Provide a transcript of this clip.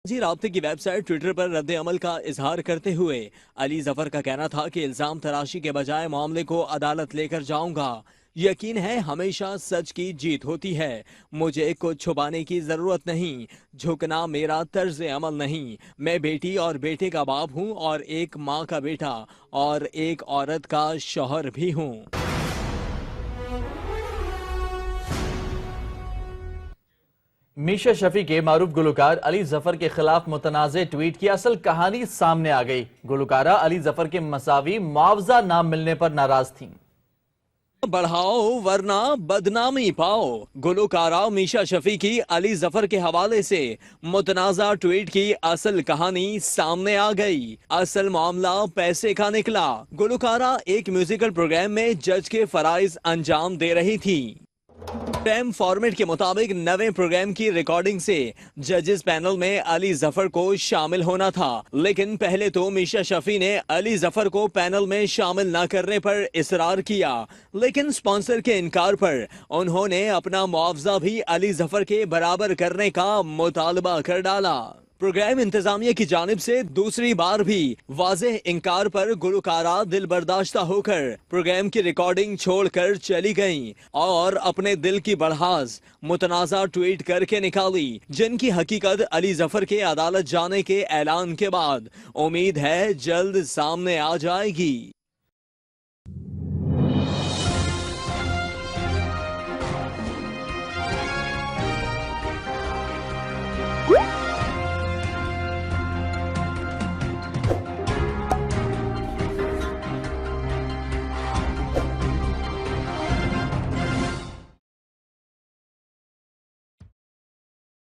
जी राब्ते की website Twitter पर रद्द अमल का इजहार करते हुए अली जफर का कहना था कि इल्जाम तराशी के बजाय मामले को अदालत लेकर जाऊंगा। यकीन है हमेशा सच की जीत होती है। मुझे कुछ छुपाने की जरूरत नहीं। झुकना मेरा तर्ज अमल नहीं। मैं बेटी और बेटे का बाप हूं और एक माँ का बेटा और एक औरत का शौहर भी हूं। मीशा शफी के मारूफ गुलकार अली जफर के खिलाफ मुतनाज़े ट्वीट की असल कहानी सामने आ गई। गुलकारा अली जफर के मसावी मुआवजा ना मिलने पर नाराज थीं। बढ़ाओ वरना बदनामी पाओ। गुलकारा मीशा शफी की अली जफर के हवाले से मुतनाजा ट्वीट की असल कहानी सामने आ गई। असल मामला पैसे का निकला। गुलकारा एक म्यूजिकल प्रोग्राम में जज के फराइज अंजाम दे रही थी। प्रोग्राम फॉर्मेट के मुताबिक नवे प्रोग्राम की रिकॉर्डिंग से जजेस पैनल में अली जफर को शामिल होना था, लेकिन पहले तो मीशा शफी ने अली जफर को पैनल में शामिल न करने पर इसरार किया, लेकिन स्पॉन्सर के इनकार पर उन्होंने अपना मुआवजा भी अली जफर के बराबर करने का मुतालबा कर डाला। प्रोग्राम इंतजामिया की जानिब से दूसरी बार भी वाज़ेह इनकार पर गुलकारा दिल बर्दाश्ता होकर प्रोग्राम की रिकॉर्डिंग छोड़कर चली गईं और अपने दिल की बड़हास मुतनाज़ा ट्वीट करके निकाली, जिनकी हकीकत अली जफर के अदालत जाने के ऐलान के बाद उम्मीद है जल्द सामने आ जाएगी।